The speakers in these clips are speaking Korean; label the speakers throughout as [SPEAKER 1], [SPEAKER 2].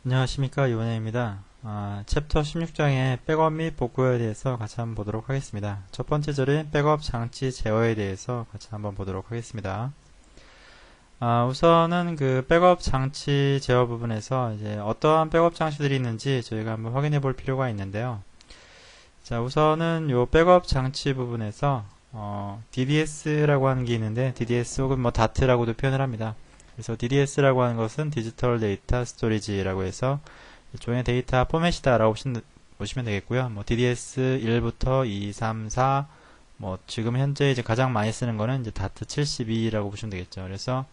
[SPEAKER 1] 안녕하십니까, 이원혜입니다. 챕터 16장의 백업 및 복구에 대해서 같이 한번 보도록 하겠습니다. 첫 번째 절인 백업 장치 제어에 대해서 같이 한번 보도록 하겠습니다. 우선은 그 백업 장치 제어 부분에서 이제 어떠한 백업 장치들이 있는지 저희가 한번 확인해 볼 필요가 있는데요. 자, 우선은 요 백업 장치 부분에서 DDS라고 하는 게 있는데, DDS 혹은 뭐 DAT라고도 표현을 합니다. 그래서 DDS라고 하는 것은 디지털 데이터 스토리지라고 해서 일종의 데이터 포맷이다 라고 보시면 되겠고요. 뭐 DDS 1부터 2, 3, 4, 뭐 지금 현재 이제 가장 많이 쓰는 거는 이제 DAT72라고 보시면 되겠죠. 그래서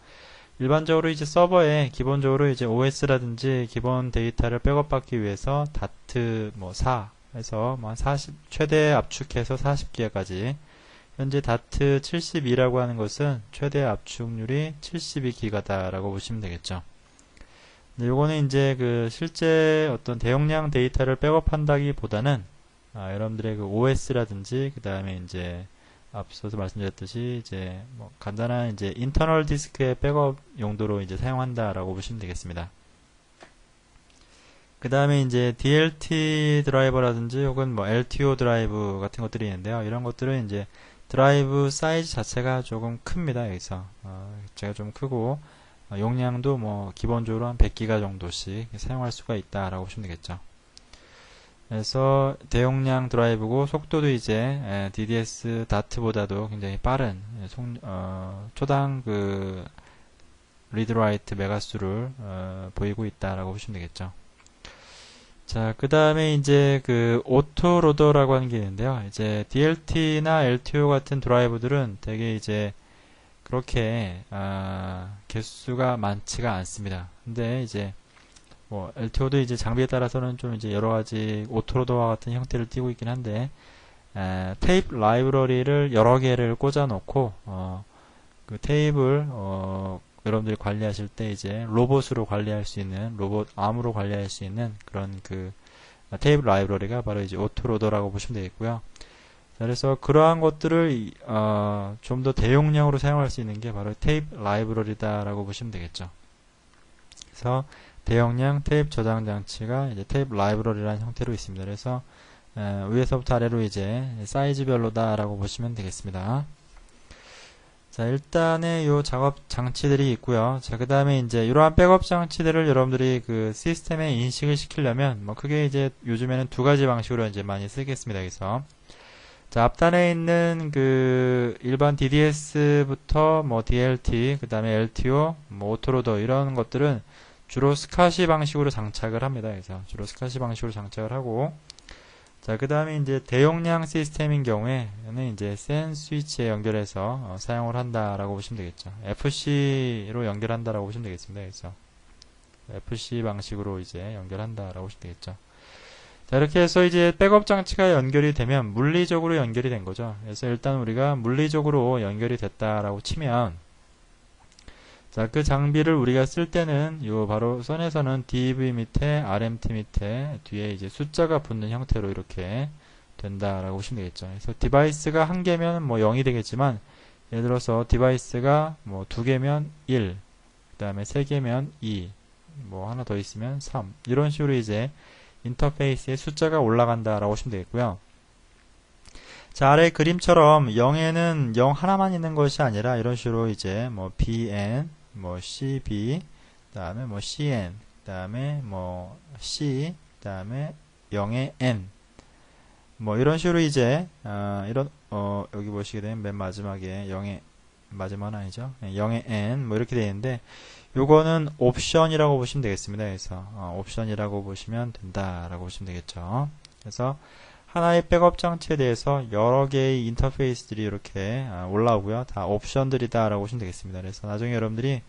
[SPEAKER 1] 일반적으로 이제 서버에 기본적으로 이제 OS라든지 기본 데이터를 백업받기 위해서 DAT 뭐 4 해서 뭐 40 최대 압축해서 40기가까지, 현재 DAT72라고 하는 것은 최대 압축률이 72기가다라고 보시면 되겠죠. 요거는 이제 그 실제 어떤 대용량 데이터를 백업한다기보다는 여러분들의 그 OS라든지 그 다음에 이제 앞서서 말씀드렸듯이 이제 뭐 간단한 이제 인터널 디스크의 백업 용도로 이제 사용한다라고 보시면 되겠습니다. 그 다음에 이제 DLT 드라이버라든지 혹은 뭐 LTO 드라이브 같은 것들이 있는데요. 이런 것들은 이제 드라이브 사이즈 자체가 조금 큽니다. 여기서 자체가 좀 크고 용량도 뭐 기본적으로 한 100기가 정도씩 사용할 수가 있다라고 보시면 되겠죠. 그래서 대용량 드라이브고 속도도 이제 DDS DAT보다도 굉장히 빠른 초당 그 리드 라이트 메가수를 보이고 있다라고 보시면 되겠죠. 자, 그 다음에 이제 그 오토로더라고 하는 게 있는데요. 이제 DLT나 LTO 같은 드라이브들은 되게 이제 그렇게 개수가 많지가 않습니다. 근데 이제 뭐 LTO도 이제 장비에 따라서는 좀 이제 여러 가지 오토로더와 같은 형태를 띠고 있긴 한데, 테이프 라이브러리를 여러 개를 꽂아 놓고 그 테이프를 여러분들이 관리하실 때 이제 로봇으로 관리할 수 있는, 로봇 암으로 관리할 수 있는 그런 그 테이프 라이브러리가 바로 이제 오토로더라고 보시면 되겠고요. 그래서 그러한 것들을 좀 더 대용량으로 사용할 수 있는 게 바로 테이프 라이브러리다라고 보시면 되겠죠. 그래서 대용량 테이프 저장 장치가 이제 테이프 라이브러리라는 형태로 있습니다. 그래서 위에서부터 아래로 이제 사이즈별로다라고 보시면 되겠습니다. 자, 일단은 요 작업 장치들이 있고요. 자, 그 다음에 이제 이러한 백업 장치들을 여러분들이 그 시스템에 인식을 시키려면 뭐 크게 이제 요즘에는 두 가지 방식으로 이제 많이 쓰겠습니다. 여기서 자, 앞단에 있는 그 일반 DDS부터 뭐 DLT, 그 다음에 LTO, 뭐 오토로더 이런 것들은 주로 스카시 방식으로 장착을 합니다. 그래서 주로 스카시 방식으로 장착을 하고, 자, 그 다음에 이제 대용량 시스템인 경우에는 이제 센 스위치에 연결해서 사용을 한다라고 보시면 되겠죠. FC로 연결한다라고 보시면 되겠습니다. 그래서 FC 방식으로 이제 연결한다라고 보시면 되겠죠. 자, 이렇게 해서 이제 백업 장치가 연결이 되면 물리적으로 연결이 된 거죠. 그래서 일단 우리가 물리적으로 연결이 됐다라고 치면, 자, 그 장비를 우리가 쓸 때는 요 바로 선에서는 DV 밑에 RMT 밑에 뒤에 이제 숫자가 붙는 형태로 이렇게 된다라고 보시면 되겠죠. 그래서 디바이스가 한 개면 뭐 0이 되겠지만, 예를 들어서 디바이스가 뭐 2개면 1, 그 다음에 3개면 2, 뭐 하나 더 있으면 3, 이런 식으로 이제 인터페이스에 숫자가 올라간다라고 보시면 되겠고요. 자, 아래 그림처럼 0에는 0 하나만 있는 것이 아니라 이런 식으로 이제 뭐 BN, 뭐 CB, 그 다음에 뭐 CN, 그 다음에 뭐 C, 그 다음에 0의 N, 뭐 이런 식으로 이제 이런 여기 보시게 되면 맨 마지막에 0의 마지막은 아니죠. 0의 N 뭐 이렇게 되어 있는데, 요거는 옵션이라고 보시면 되겠습니다. 그래서 옵션이라고 보시면 된다라고 보시면 되겠죠. 그래서 하나의 백업 장치에 대해서 여러 개의 인터페이스들이 이렇게 올라오고요. 다 옵션들이다 라고 보시면 되겠습니다. 그래서 나중에 여러분들이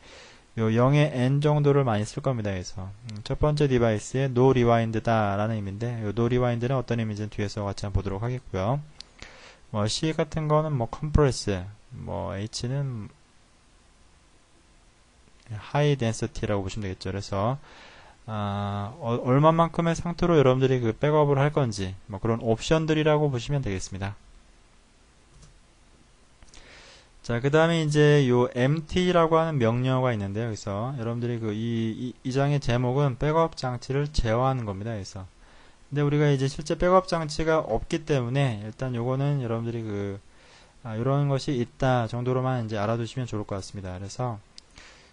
[SPEAKER 1] 요 0의 n 정도를 많이 쓸 겁니다. 그래서 첫 번째 디바이스에 no rewind다 라는 의미인데, 요 no rewind는 어떤 의미인지는 뒤에서 같이 한번 보도록 하겠고요. 뭐 C 같은 거는 뭐 compress, 뭐 H는 high density라고 보시면 되겠죠. 그래서 얼마만큼의 상태로 여러분들이 그 백업을 할 건지 뭐 그런 옵션들이라고 보시면 되겠습니다. 자, 그 다음에 이제 요 empty라고 하는 명령어가 있는데요. 그래서 여러분들이 이 장의 제목은 백업 장치를 제어하는 겁니다. 그래서 근데 우리가 이제 실제 백업 장치가 없기 때문에 일단 요거는 여러분들이 이런 것이 있다 정도로만 이제 알아두시면 좋을 것 같습니다. 그래서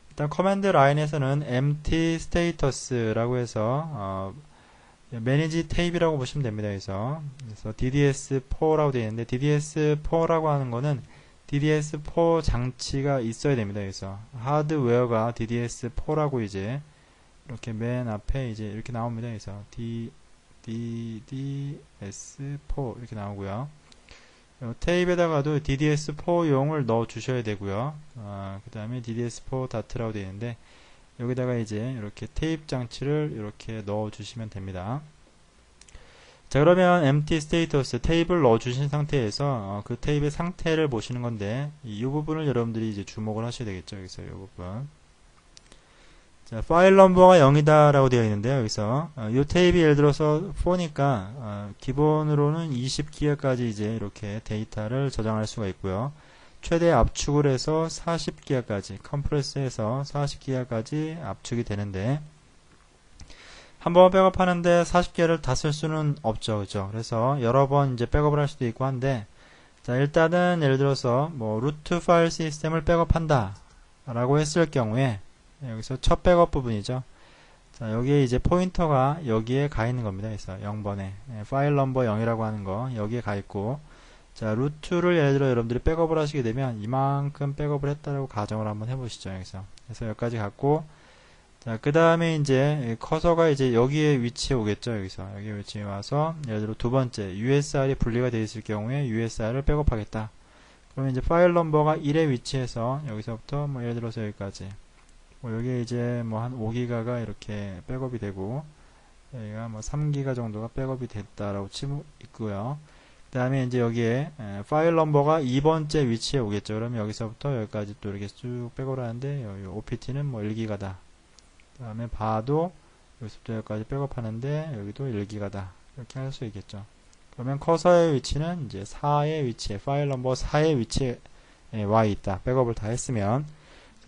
[SPEAKER 1] 일단 커맨드 라인에서는 empty status라고 해서 manage tape이라고 보시면 됩니다. 그래서 DDS4라고 되어 있는데 DDS4라고 하는 거는 DDS4 장치가 있어야 됩니다. 그래서 하드웨어가 DDS4라고 이제 이렇게 맨 앞에 이제 이렇게 나옵니다. 그래서 DDS4 이렇게 나오고요. 테이프에다가도 DDS4용을 넣어 주셔야 되고요. 그 다음에 DDS4 다트라고 되어 있는데 여기다가 이제 이렇게 테이프 장치를 이렇게 넣어 주시면 됩니다. 자, 그러면 empty status 테이프를 넣어 주신 상태에서 그 테이프의 상태를 보시는 건데 이 부분을 여러분들이 이제 주목을 하셔야 되겠죠. 여기서 이 부분. 자, 파일 넘버가 0이다 라고 되어 있는데요. 여기서 이 테이프 예를 들어서 4니까 기본으로는 20기가까지 이제 이렇게 데이터를 저장할 수가 있고요. 최대 압축을 해서 40기가까지 컴프레스해서 40기가까지 압축이 되는데 한번 백업하는데 40기가를 다 쓸 수는 없죠. 그죠? 그래서 여러 번 이제 백업을 할 수도 있고 한데 자, 일단은 예를 들어서 뭐 루트 파일 시스템을 백업한다 라고 했을 경우에 여기서 첫 백업 부분이죠. 자, 여기에 이제 포인터가 여기에 가 있는 겁니다. 그래서 0번에 파일 넘버 0이라고 하는 거 여기에 가 있고 자, 루트를 예를 들어 여러분들이 백업을 하시게 되면 이만큼 백업을 했다라고 가정을 한번 해보시죠. 여기서 그래서 여기까지 갔고 자, 그 다음에 이제 커서가 이제 여기에 위치해 오겠죠. 여기서 여기 위치해 와서 예를 들어 두 번째 USR이 분리가 되어 있을 경우에 USR을 백업하겠다. 그러면 이제 파일 넘버가 1에 위치해서 여기서부터 뭐 예를 들어서 여기까지 여기에 이제 뭐 한 5기가가 이렇게 백업이 되고 여기가 뭐 3기가 정도가 백업이 됐다라고 치고 있고요. 그 다음에 이제 여기에 파일 넘버가 2번째 위치에 오겠죠. 그러면 여기서부터 여기까지 또 이렇게 쭉 백업을 하는데 여기 OPT는 뭐 1기가다. 그 다음에 바도 여기서부터 여기까지 백업하는데 여기도 1기가다. 이렇게 할 수 있겠죠. 그러면 커서의 위치는 이제 4의 위치에 파일 넘버 4의 위치에 와 있다. 백업을 다 했으면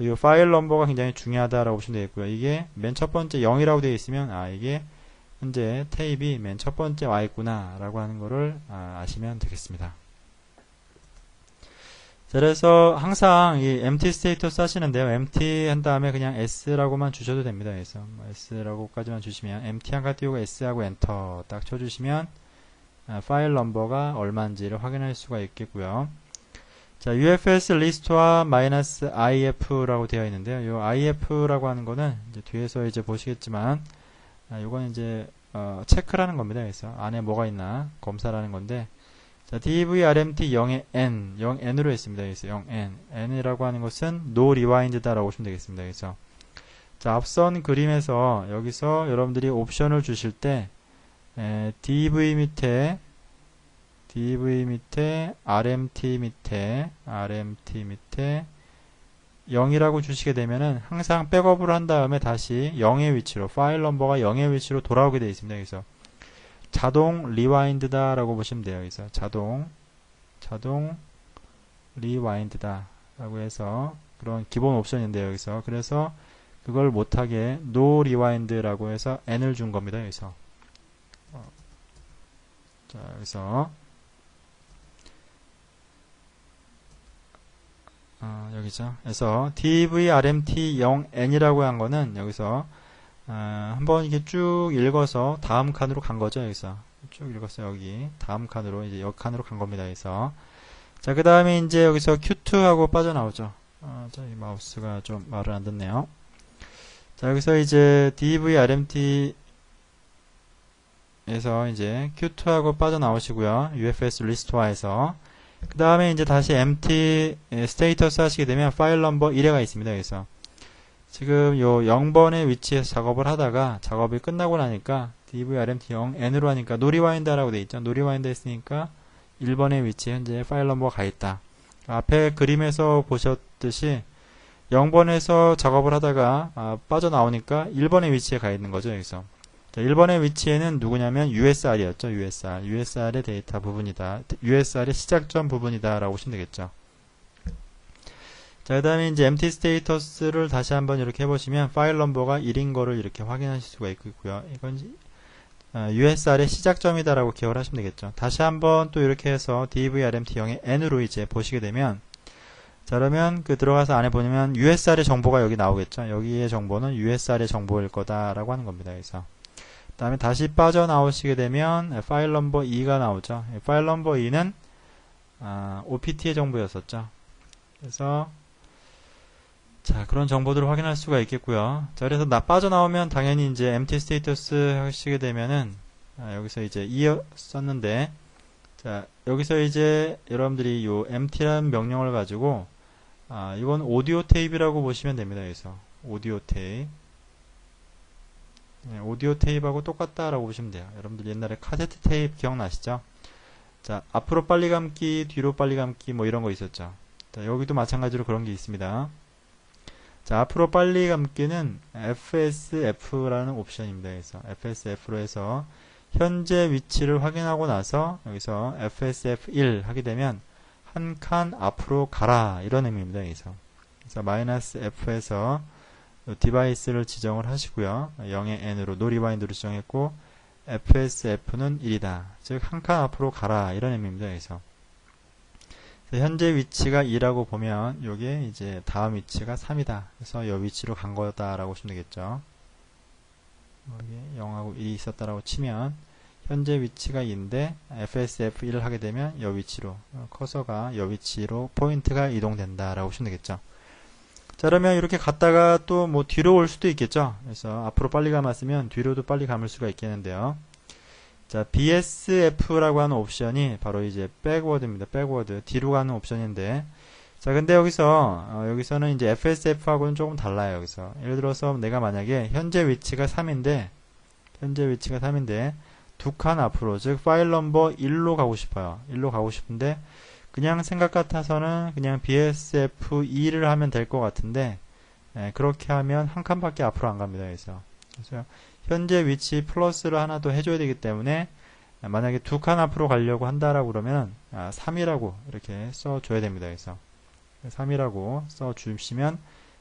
[SPEAKER 1] 이 파일 넘버가 굉장히 중요하다라고 보시면 되겠고요. 이게 맨 첫 번째 0이라고 되어 있으면 이게 현재 테이프이 맨 첫 번째 와 있구나 라고 하는 거를 아시면 되겠습니다. 자, 그래서 항상 이 empty status 하시는데요. empty 한 다음에 그냥 s라고만 주셔도 됩니다. 그래서 s라고까지만 주시면 empty 한 칸 띄우고 s하고 엔터 딱 쳐주시면 파일 넘버가 얼마인지를 확인할 수가 있겠고요. 자, UFS 리스트와 -if라고 되어 있는데요. 이 if라고 하는 거는 이제 뒤에서 이제 보시겠지만, 요건 이제, 체크라는 겁니다. 그래서 안에 뭐가 있나 검사라는 건데, 자, DVRMT 0의 N, 0N으로 했습니다. 그래서 0N. N이라고 하는 것은 no rewind다라고 보시면 되겠습니다. 그래서, 자, 앞선 그림에서 여기서 여러분들이 옵션을 주실 때, DV 밑에 RMT 밑에 0이라고 주시게 되면은 항상 백업을 한 다음에 다시 0의 위치로 파일 넘버가 0의 위치로 돌아오게 되어 있습니다. 그래서 자동 리와인드다 라고 보시면 돼요. 그래서 자동 리와인드다 라고 해서 그런 기본 옵션인데요. 여기서 그래서 그걸 못하게 no rewind 라고 해서 n을 준 겁니다. 여기서 자, 여기서 여기죠. 그래서 DVRMT0N이라고 한 거는 여기서 한번 이게 쭉 읽어서 다음 칸으로 간 거죠. 여기서 쭉 읽었어요. 여기 다음 칸으로 이제 여기 칸으로 간 겁니다. 그래서 자, 그 다음에 이제 여기서 Q2하고 빠져나오죠. 자, 이 마우스가 좀 말을 안 듣네요. 자, 여기서 이제 DVRMT 에서 이제 Q2하고 빠져나오시고요. UFS 리스트화에서 그 다음에 이제 다시 empty status 하시게 되면 파일 넘버 1회가 있습니다. 그래서 지금 요 0번의 위치에서 작업을 하다가 작업이 끝나고 나니까 DVRMT0 N으로 하니까 no rewind 라고 되어 있죠. no rewind 했으니까 1번의 위치에 현재 파일 넘버가 가 있다. 앞에 그림에서 보셨듯이 0번에서 작업을 하다가 빠져나오니까 1번의 위치에 가 있는 거죠. 여기서 자, 1번의 위치에는 누구냐면 USR이었죠. USR의 데이터 부분이다. USR의 시작점 부분이다 라고 보시면 되겠죠. 자, 그 다음에 이제 empty status를 다시 한번 이렇게 해보시면 파일 넘버가 1인 거를 이렇게 확인하실 수가 있고요. 이건 USR의 시작점이다라고 기억을 하시면 되겠죠. 다시 한번 또 이렇게 해서 DVRMT0의 N으로 이제 보시게 되면, 자, 그러면 들어가서 안에 보면 USR의 정보가 여기 나오겠죠. 여기의 정보는 USR의 정보일 거다라고 하는 겁니다. 그래서 그 다음에 다시 빠져나오시게 되면 파일 넘버 2가 나오죠. 파일 넘버 2는 OPT의 정보였었죠. 그래서 자, 그런 정보들을 확인할 수가 있겠고요. 자, 그래서 빠져나오면 당연히 이제 empty status 하시게 되면은 여기서 이제 썼는데, 자, 여기서 이제 여러분들이 요 empty라는 명령을 가지고 이건 오디오 테이프라고 보시면 됩니다. 그래서 오디오 테이프, 네, 오디오 테이프하고 똑같다라고 보시면 돼요. 여러분들 옛날에 카세트 테이프 기억나시죠? 자, 앞으로 빨리 감기, 뒤로 빨리 감기 뭐 이런 거 있었죠. 자, 여기도 마찬가지로 그런 게 있습니다. 자, 앞으로 빨리 감기는 FSF라는 옵션입니다. 그래서 FSF로 해서 현재 위치를 확인하고 나서 여기서 FSF1 하게 되면 한 칸 앞으로 가라 이런 의미입니다. 그래서 마이너스 F에서 디바이스를 지정을 하시고요. 0의 N으로 노리바인드로 지정했고 FSF는 1이다. 즉 한 칸 앞으로 가라 이런 의미입니다. 그래서 현재 위치가 2라고 보면 요게 이제 다음 위치가 3이다. 그래서 이 위치로 간 거다라고 보시면 되겠죠. 여기 0하고 1이 있었다라고 치면 현재 위치가 2인데 FSF1을 하게 되면 이 위치로 커서가 이 위치로 포인트가 이동된다라고 보시면 되겠죠. 자, 그러면 이렇게 갔다가 또 뭐 뒤로 올 수도 있겠죠. 그래서 앞으로 빨리 감았으면 뒤로도 빨리 감을 수가 있겠는데요. 자, BSF라고 하는 옵션이 바로 이제 백워드입니다. 백워드. 뒤로 가는 옵션인데, 자, 근데 여기서는 이제 FSF하고는 조금 달라요. 여기서. 예를 들어서 내가 만약에 현재 위치가 3인데, 두 칸 앞으로, 즉, 파일 넘버 1로 가고 싶어요. 1로 가고 싶은데, 그냥 생각 같아서는 그냥 BSF2를 하면 될 것 같은데, 그렇게 하면 한 칸밖에 앞으로 안 갑니다. 그래서 현재 위치 플러스를 하나 더 해줘야 되기 때문에 만약에 두 칸 앞으로 가려고 한다라고 그러면 3이라고 이렇게 써줘야 됩니다. 그래서 3이라고 써주시면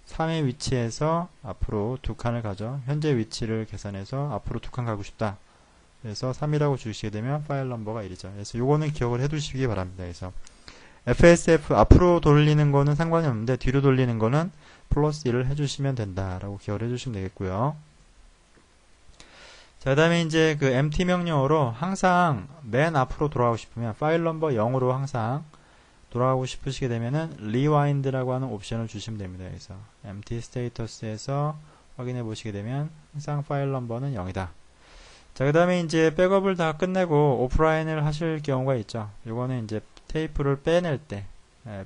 [SPEAKER 1] 3의 위치에서 앞으로 두 칸을 가죠. 현재 위치를 계산해서 앞으로 두 칸 가고 싶다. 그래서 3이라고 주시게 되면 파일 넘버가 1이죠. 그래서 요거는 기억을 해두시기 바랍니다. 그래서 FSF 앞으로 돌리는 거는 상관이 없는데 뒤로 돌리는 거는 플러스 1을 해주시면 된다라고 기억을 해주시면 되겠고요. 자, 그 다음에 이제 empty 명령어로 항상 맨 앞으로 돌아가고 싶으면 파일 넘버 0으로 항상 돌아가고 싶으시게 되면은 rewind라고 하는 옵션을 주시면 됩니다. 그래서 empty status에서 확인해 보시게 되면 항상 파일 넘버는 0이다. 자, 그 다음에 이제 백업을 다 끝내고 오프라인을 하실 경우가 있죠. 요거는 이제 테이프를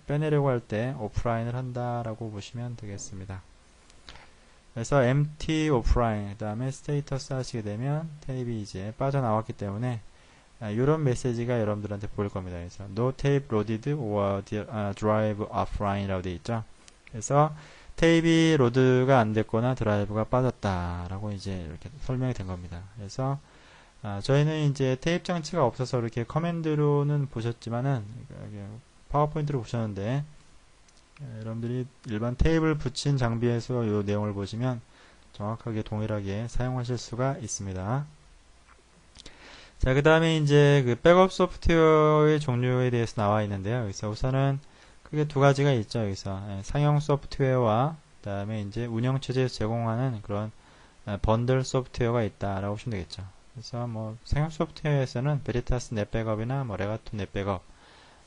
[SPEAKER 1] 빼내려고 할 때 오프라인을 한다라고 보시면 되겠습니다. 그래서 empty offline 그 다음에 status 하시게 되면 테이프이 이제 빠져나왔기 때문에 이런 메시지가 여러분들한테 보일 겁니다. 그래서 no tape loaded or drive offline 이라고 되어 있죠. 그래서 테이프이 로드가 안 됐거나 드라이브가 빠졌다라고 이제 이렇게 설명이 된 겁니다. 그래서 저희는 이제 테이프 장치가 없어서 이렇게 커맨드로는 보셨지만은 파워포인트로 보셨는데 여러분들이 일반 테이프를 붙인 장비에서 이 내용을 보시면 정확하게 동일하게 사용하실 수가 있습니다. 자, 그 다음에 이제 백업 소프트웨어의 종류에 대해서 나와 있는데요. 여기서 우선은 크게 두 가지가 있죠. 여기서 상용 소프트웨어와 그 다음에 이제 운영체제에서 제공하는 그런 번들 소프트웨어가 있다라고 보시면 되겠죠. 그래서 뭐 상용 소프트웨어에서는 베리타스 넷백업이나 뭐 레가토 넷백업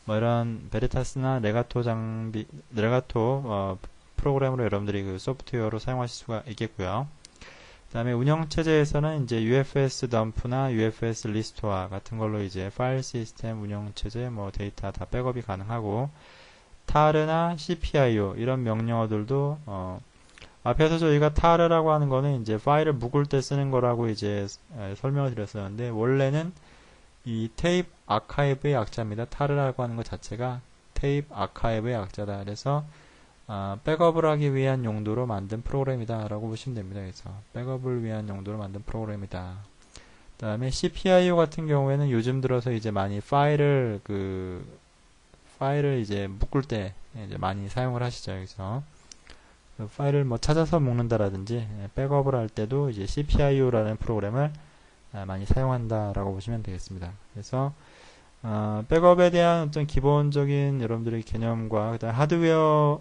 [SPEAKER 1] 뭐 이런 베리타스나 레가토 프로그램으로 여러분들이 그 소프트웨어로 사용하실 수가 있겠고요. 그 다음에 운영체제에서는 이제 UFS 덤프나 UFS 리스토어 같은 걸로 이제 파일 시스템 운영체제 뭐 데이터 다 백업이 가능하고 타르나 CPIO 이런 명령어들도 앞에서 저희가 타르라고 하는 거는 이제 파일을 묶을 때 쓰는 거라고 이제 설명을 드렸었는데 원래는 이 테이프 아카이브의 약자입니다. 타르라고 하는 것 자체가 테이프 아카이브의 약자다. 그래서 백업을 하기 위한 용도로 만든 프로그램이다 라고 보시면 됩니다. 그래서 백업을 위한 용도로 만든 프로그램이다. 그 다음에 CPIO 같은 경우에는 요즘 들어서 이제 많이 파일을 이제 묶을 때 이제 많이 사용을 하시죠. 여기서 파일을 뭐 찾아서 묶는다라든지 백업을 할 때도 이제 CPIO라는 프로그램을 많이 사용한다라고 보시면 되겠습니다. 그래서 백업에 대한 어떤 기본적인 여러분들의 개념과 그다음 하드웨어를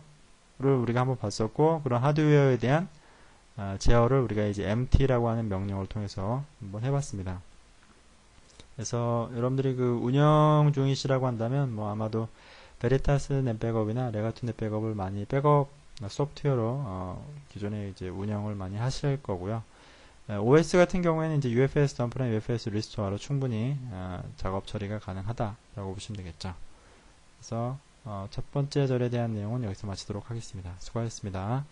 [SPEAKER 1] 우리가 한번 봤었고, 그런 하드웨어에 대한 제어를 우리가 이제 empty라고 하는 명령을 통해서 한번 해봤습니다. 그래서 여러분들이 그 운영 중이시라고 한다면 뭐 아마도 베리타스 넷백업이나 레가토 넷백업을 많이 백업 소프트웨어로 기존에 이제 운영을 많이 하실 거고요. OS 같은 경우에는 이제 UFS 덤프나 UFS 리스토어로 충분히 작업 처리가 가능하다라고 보시면 되겠죠. 그래서 첫 번째 절에 대한 내용은 여기서 마치도록 하겠습니다. 수고하셨습니다.